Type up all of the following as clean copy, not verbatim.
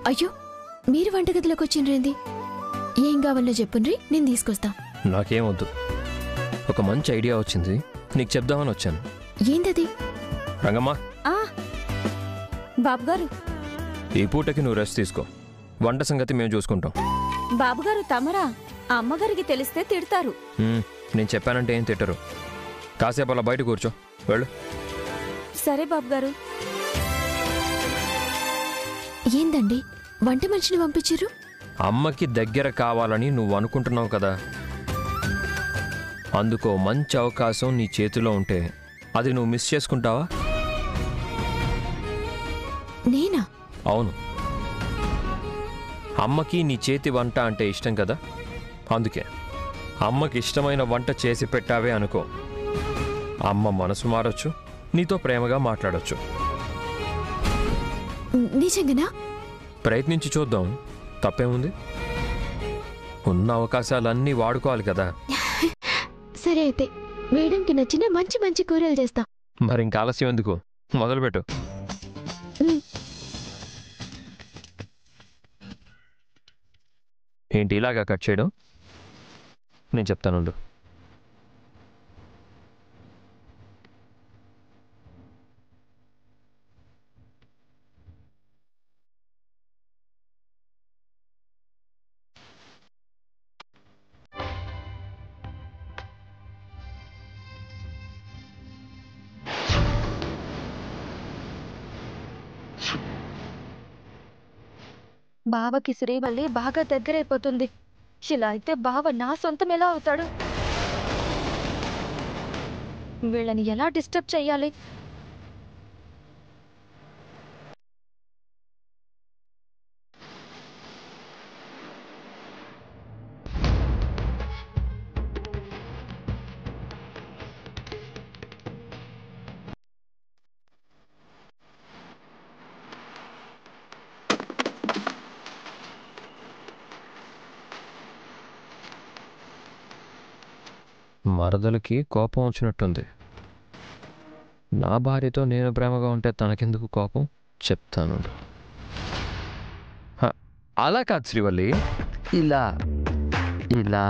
అయ్యో, మీరు వంటగదిలోకి వచ్చిండ్రేంది? ఏం కావాలో చెప్పుండ్రి, నేను తీసుకొస్తా. నాకేమొద్దు. ఒక మంచి ఐడియా వచ్చింది, నీకు చెప్దామని వచ్చాను. ఏందది? రంగమ్మా, బాబుగారు, ఈ పూటకి నువ్వు రెస్ట్ తీసుకో. వంట సంగతి మేము చూసుకుంటాం. బాబుగారు తమరా అమ్మగారికి తెలిస్తే తిడతారు. నేను చెప్పానంటే ఏం తిట్టరు. కాసేపు అలా బయట కూర్చో, వెళ్ళు. సరే బాబుగారు. ఏందండి వంట మనిషిని పంపించారు? అమ్మకి దగ్గర కావాలని నువ్వు అనుకుంటున్నావు కదా, అందుకో మంచి అవకాశం నీ చేతిలో ఉంటే అది నువ్వు మిస్ చేసుకుంటావా? నేనా? అవును, అమ్మకి నీ చేతి వంట అంటే ఇష్టం కదా, అందుకే అమ్మకి ఇష్టమైన వంట చేసి పెట్టావే అనుకో, అమ్మ మనసు మారొచ్చు, నీతో ప్రేమగా మాట్లాడొచ్చు. నిజంగానా? ప్రయత్నించి చూద్దాం, తప్పేముంది? ఉన్న అవకాశాలన్నీ వాడుకోవాలి కదా. సరే అయితే వేయడానికి నచ్చిన మంచి మంచి కూరలు చేస్తా. మరి ఇంకా ఆలస్యం ఎందుకు, మొదలుపెట్టు. ఏంటి ఇలాగా కట్ చేయడం? నేను చెప్తానుండు. బావకి శ్రీవల్లి బాగా దగ్గరైపోతుంది. ఇలా అయితే బావ నా సొంతం ఎలా అవుతాడు? వీళ్ళని ఎలా డిస్టర్బ్ చెయ్యాలి? మరదలకి కోపం వచ్చినట్టుంది. నా భార్యతో నేను ప్రేమగా ఉంటే తనకెందుకు కోపం, చెప్తాను. అలా కాదు శ్రీవల్లి, ఇలా ఇలా.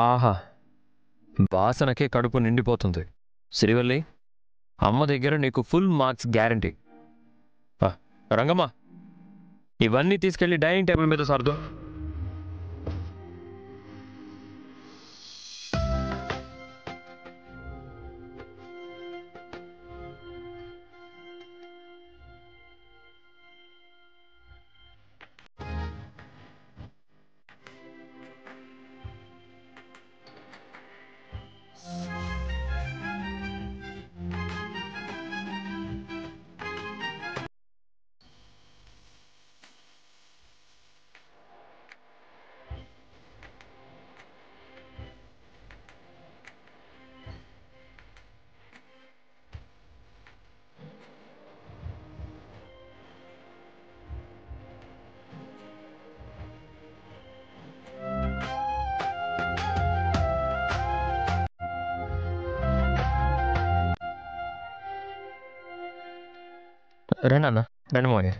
ఆహా, వాసనకే కడుపు నిండిపోతుంది. శ్రీవల్లి, అమ్మ దగ్గర నీకు ఫుల్ మార్క్స్ గ్యారంటీ. రంగమ్మ, ఇవన్నీ తీసుకెళ్ళి డైనింగ్ టేబుల్ మీద సర్దు. రండి అన్న, రండి మోయ్.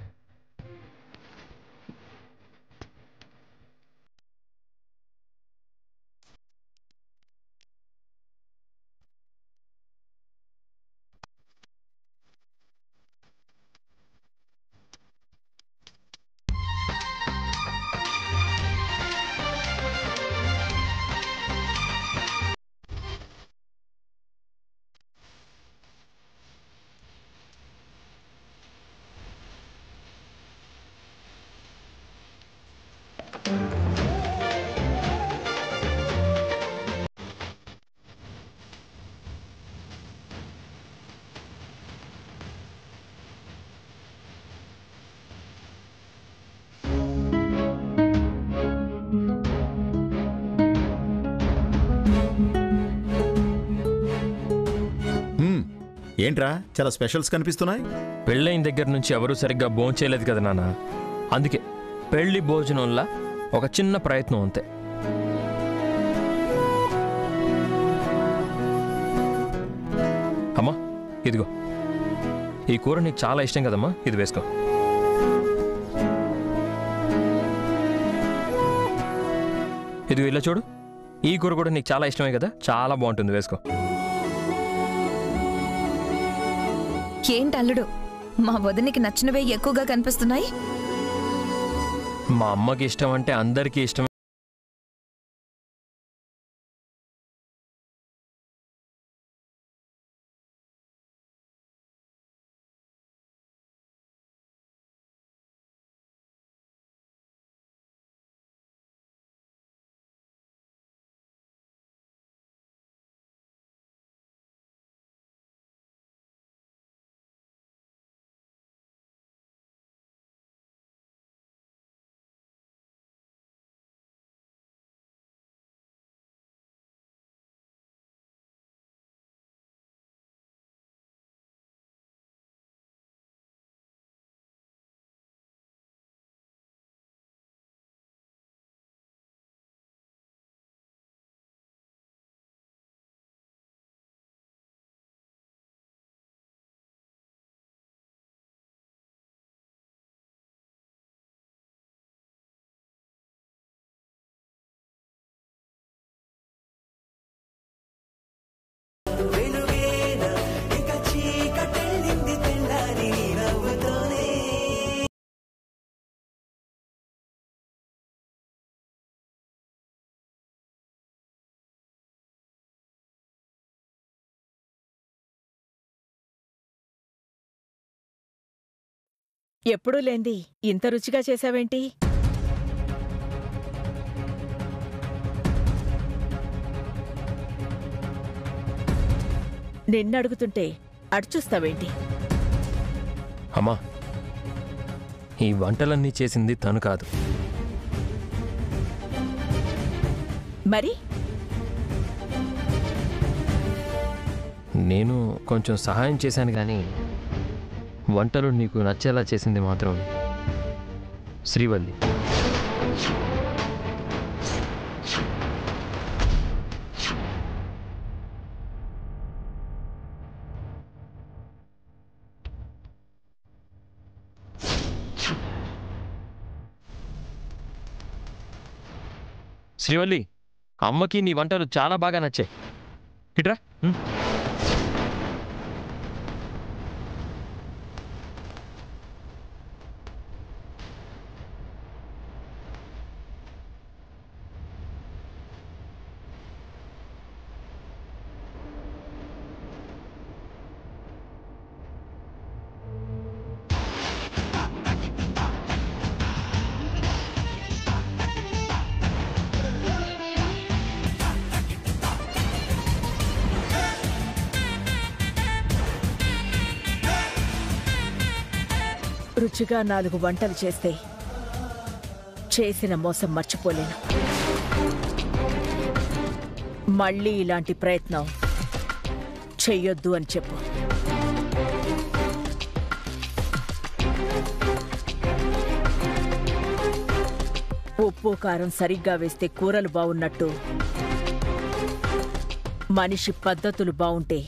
ఏంట్రా చాలా స్పెషల్స్ కనిపిస్తున్నాయి? పెళ్ళైన దగ్గర నుంచి ఎవరూ సరిగ్గా భోంచేయలేదు కదా నాన్న, అందుకే పెళ్లి భోజనంలా ఒక చిన్న ప్రయత్నం అంతే. అమ్మా ఇదిగో, ఈ కూర నీకు చాలా ఇష్టం కదమ్మా, ఇది వేసుకో. ఇదిగో ఇలా చూడు, ఈ కూర కూడా నీకు చాలా ఇష్టమే కదా, చాలా బాగుంటుంది, వేసుకో. ఏంటి అల్లుడు, మా వదినికి నచ్చినవే ఎక్కువగా కనిపిస్తున్నాయి. మా అమ్మకి ఇష్టం అంటే అందరికీ ఇష్టం. ఎప్పుడూ లేంది ఇంత రుచిగా చేశావేంటి? నిన్నడుగుతుంటే అడ్చూస్తావేంటి? అమ్మా, ఈ వంటలన్నీ చేసింది తను కాదు. మరి నేను కొంచెం సహాయం చేశాను కానీ వంటలు నీకు నచ్చేలా చేసింది మాత్రం శ్రీవల్లి. శ్రీవల్లి, అమ్మకి నీ వంటలు చాలా బాగా నచ్చాయి. ఇట్రా. రుచిగా 4 వంటలు చేస్తే చేసిన మోసం మర్చిపోలేను. మళ్ళీ ఇలాంటి ప్రయత్నం చెయ్యొద్దు అని చెప్పు. ఉప్పు కారం సరిగ్గా వేస్తే కూరలు బావున్నట్టు మనిషి పద్ధతులు బావుంటే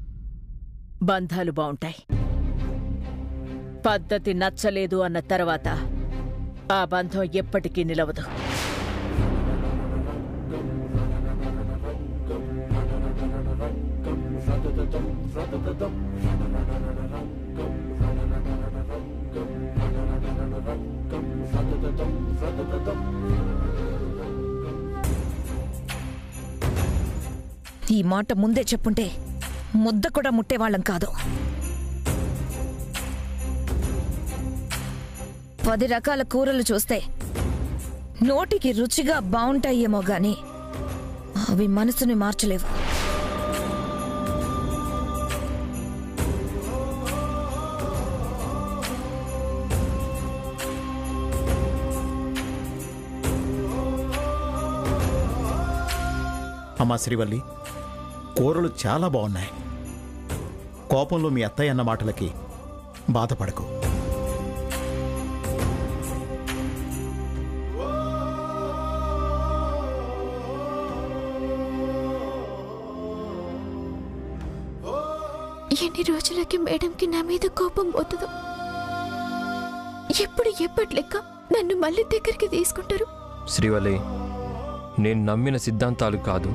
బంధాలు బావుంటాయి. పద్ధతి నచ్చలేదు అన్న తర్వాత ఆ బంధం ఎప్పటికీ నిలవదు. ఈ మాట ముందే చెప్పుంటే ముద్ద కూడా ముట్టేవాళ్ళం కాదు. 10 రకాల కూరలు చూస్తే నోటికి రుచిగా బావుంటాయేమో గాని అవి మనసుని మార్చలేవు. అమ్మా శ్రీవల్లి, కూరలు చాలా బాగున్నాయి. కోపంలో మీ అత్తయ్య అన్న మాటలకి బాధపడకు. ఎన్ని రోజులకి మేడంకి నా మీద కోపం పోతుందో. ఎప్పటి లెక్క నన్ను మళ్ళీ దగ్గరికి తీసుకుంటారు. శ్రీవల్లి, నేను నమ్మిన సిద్ధాంతాలు కాదు,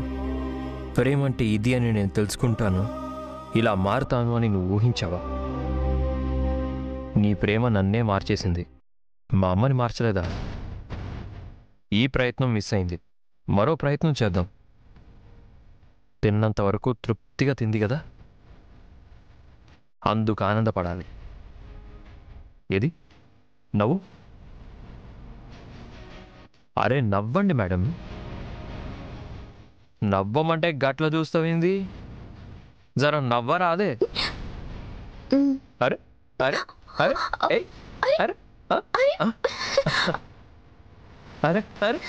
ప్రేమంటే ఇది అని నేను తెలుసుకుంటాను, ఇలా మారుతాను అని నువ్వు ఊహించావా? నీ ప్రేమ నన్నే మార్చేసింది, మా అమ్మని మార్చలేదా? ఈ ప్రయత్నం మిస్ అయింది, మరో ప్రయత్నం చేద్దాం. తిన్నంత వరకు తృప్తిగా తింది కదా, అందుకు ఆనందపడాలి. ఏది నవ్వు? అరే నవ్వండి మేడం. నవ్వమంటే గట్ల చూస్తావింది, జర నవ్వరాదే. అరే అరే అరే ఏయ్ అరే అరే అరే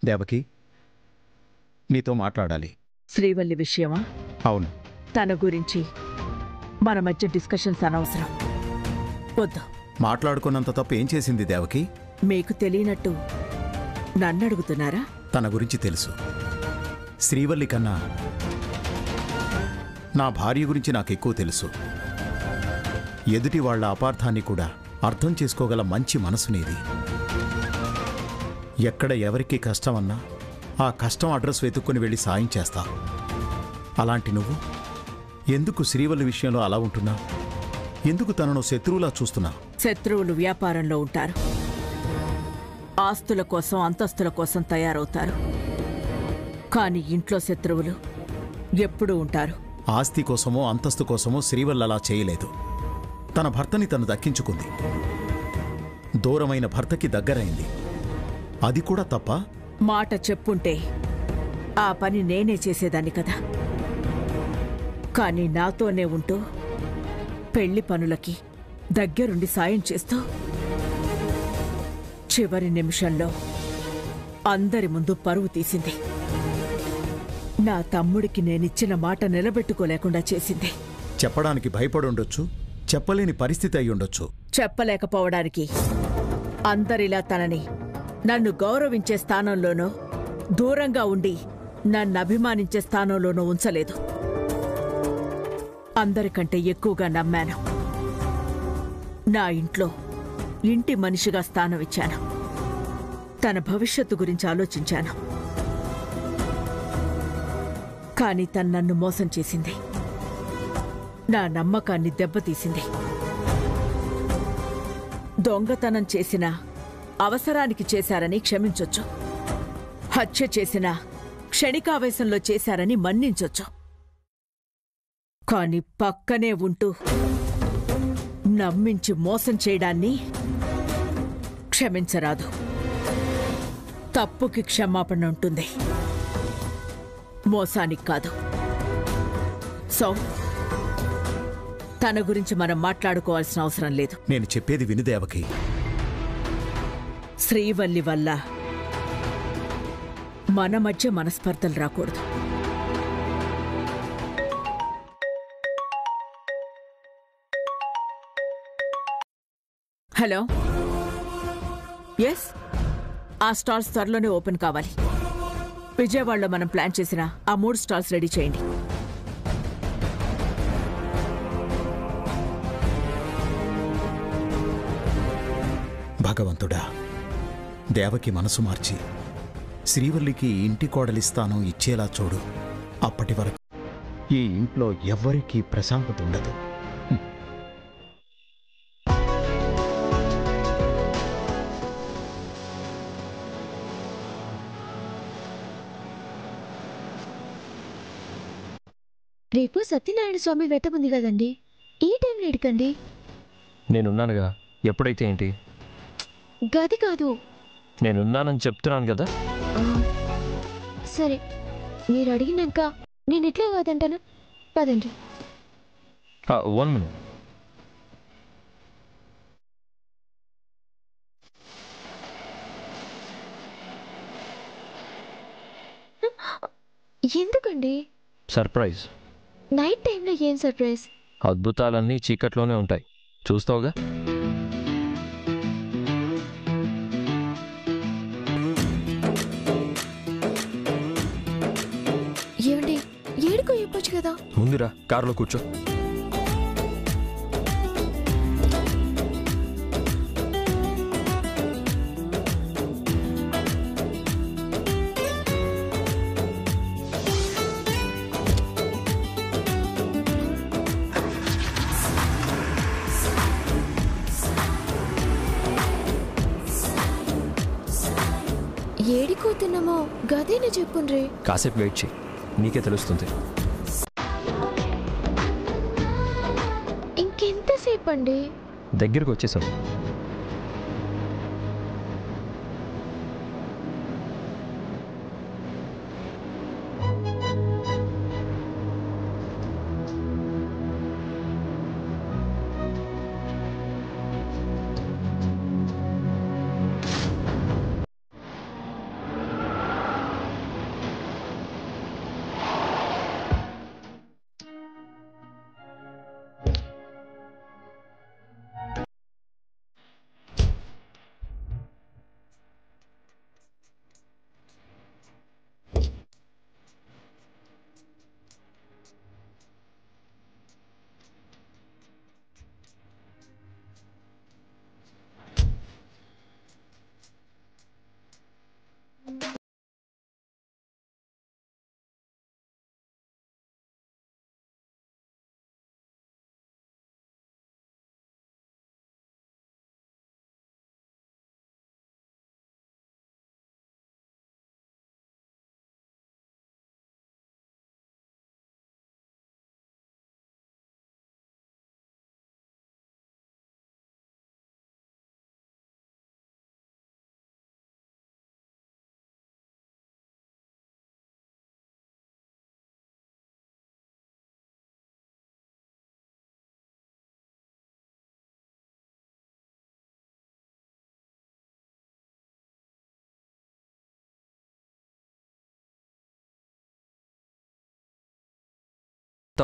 దేవకి, నీతో మాట్లాడాలి. శ్రీవల్లి విషయమా? అవును. తన గురించి మన మధ్య డిస్కషన్స్ అనవసరం. వద్దు. మాట్లాడుకున్నంత తప్పు ఏం చేసింది దేవకి? మీకు తెలియనట్టు నన్ను అడుగుతున్నారా? తన గురించి తెలుసు. శ్రీవల్లి కన్నా నా భార్య గురించి నాకెక్కువ తెలుసు. ఎదుటి వాళ్ల అపార్థాన్ని కూడా అర్థం చేసుకోగల మంచి మనసు నీది. ఎక్కడ ఎవరికి కష్టమన్నా ఆ కష్టం అడ్రస్ వెతుక్కుని వెళ్ళి సాయం చేస్తా. అలాంటి నువ్వు ఎందుకు శ్రీవల్లి విషయంలో అలా ఉంటున్నా? ఎందుకు తనను శత్రువులా చూస్తున్నా? శత్రువులు వ్యాపారంలో ఉంటారు, ఆస్తుల కోసం అంతస్తుల కోసం తయారవుతారు. కానీ ఇంట్లో శత్రువులు ఎప్పుడూ ఉంటారు. ఆస్తి కోసమో అంతస్తు కోసమో శ్రీవల్లి అలా చేయలేదు. తన భర్తని తను దక్కించుకుంది. దూరమైన భర్తకి దగ్గరైంది. అది కూడా తప్ప? మాట చెప్పుంటే ఆ పని నేనే చేసేదాన్ని కదా. కానీ నాతోనే ఉంటూ పెళ్లి పనులకి దగ్గరుండి సాయం చేస్తూ చివరి నిమిషంలో అందరి ముందు పరువు తీసింది. నా తమ్ముడికి నేనిచ్చిన మాట నిలబెట్టుకోలేకుండా చేసింది. చెప్పడానికి భయపడుండొచ్చు, చెప్పలేని పరిస్థితి అయ్యుండొచ్చు. చెప్పలేకపోవడానికి అందరిలా తనని నన్ను గౌరవించే స్థానంలోనో దూరంగా ఉండి నన్ను అభిమానించే స్థానంలోనో ఉంచలేదు. అందరికంటే ఎక్కువగా నమ్మాను. నా ఇంట్లో ఇంటి మనిషిగా స్థానం ఇచ్చాను. తన భవిష్యత్తు గురించి ఆలోచించాను. కానీ తను నన్ను మోసం చేసింది. నా నమ్మకాన్ని దెబ్బతీసింది. దొంగతనం చేసినా అవసరానికి చేశారని క్షమించొచ్చు, హత్య చేసినా క్షణికావేశంలో చేశారని మన్నించొచ్చు. కాని పక్కనే ఉంటూ నమ్మించి మోసం చేయడాన్ని క్షమించరాదు. తప్పుకి క్షమాపణ ఉంటుంది, మోసానికి కాదు. సో తన గురించి మనం మాట్లాడుకోవాల్సిన అవసరం లేదు. నేను చెప్పేది విను దేవకి. శ్రీవల్లి వల్ల మన మధ్య మనస్పర్ధలు రాకూడదు. హలో, ఎస్, ఆ స్టాల్స్ త్వరలోనే ఓపెన్ కావాలి. విజయవాడలో మనం ప్లాన్ చేసిన ఆ 3 స్టాల్స్ రెడీ చేయండి. భగవంతుడా, దేవకి మనసు మార్చి శ్రీవల్లికి ఇంటి కోడలిస్తాను ఇచ్చేలా చూడు. అప్పటి వరకు ఈ ఇంట్లో ఎవ్వరికీ ప్రశాంతత ఉండదు. రేపు సత్యనారాయణ స్వామి వ్రతం ఉంది కదండి, ఈ టైంలో ఎడకండి. నేనున్నానుగా, ఎప్పుడైతే ఏంటి? గది కాదు, నేనున్నానని చెప్తున్నాను కదా. సరే, మీరు అడిగినాక నేను ఎట్లా కాదంటాను. పదండి. 1 minute. ఎందుకండి? సర్ప్రైజ్. నైట్ టైంలో ఏం సర్ప్రైజ్? అద్భుతాలన్నీ చీకట్లోనే ఉంటాయి, చూస్తావుగా. ఏమండి, ఏడుకో చెప్పొచ్చు కదా. ముందురా, కారులో కూర్చో. ఏడికోతున్నామో గదేనే చెప్పుండ్రి. కాసేపు వెయిట్ చేయి, నీకే తెలుస్తుంది. ఇంకెంతసేపు అండి? దగ్గరకు వచ్చేసాం.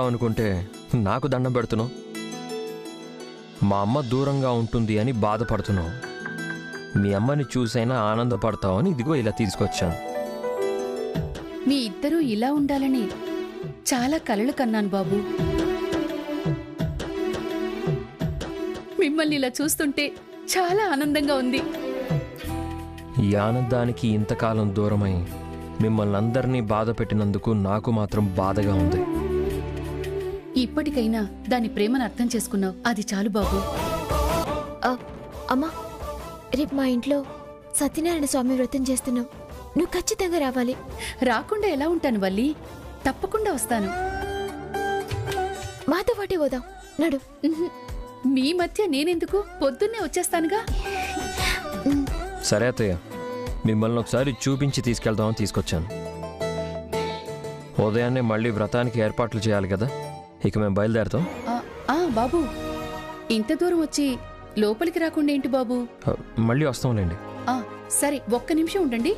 అనుకుంటే నాకు దండం పెడుతున్నావు. మా అమ్మ దూరంగా ఉంటుంది అని బాధపడుతున్నావు. మీ అమ్మని చూసైనా ఆనందపడతావని ఇదిగో ఇలా తీసుకొచ్చాను. మీ ఇద్దరూ ఇలా ఉండాలని చాలా కలలు కన్నాను బాబు. మిమ్మల్ని ఇలా చూస్తుంటే చాలా ఆనందంగా ఉంది. ఈ ఆనందానికి ఇంతకాలం దూరమై మిమ్మల్ని అందరినీ బాధ పెట్టినందుకు నాకు మాత్రం బాధగా ఉంది. ఇప్పటికైనా దాని ప్రేమను అర్థం చేసుకున్నావు, అది చాలు బాబు. అమ్మా, రేపు మా ఇంట్లో సత్యనారాయణ స్వామి వ్రతం చేస్తున్నావు. నువ్వు ఖచ్చితంగా రావాలి. రాకుండా ఎలా ఉంటాను వల్లి, తప్పకుండా వస్తాను. మాతో పాటే పోదాం, నడు. మీ మధ్య నేనెందుకు, పొద్దున్నే వచ్చేస్తానుగా. సరే అత్తయ్య, మిమ్మల్ని ఒకసారి చూపించి తీసుకెళ్దామని తీసుకొచ్చాను. ఉదయాన్నే మళ్ళీ వ్రతానికి ఏర్పాట్లు చేయాలి కదా. ఇక మేము బయలుదేరుతాం. బాబు, ఇంత దూరం వచ్చి లోపలికి రాకుండా ఏంటి బాబు? మళ్ళీ వస్తాంలేండి. సరే, ఒక్క నిమిషం ఉండండి.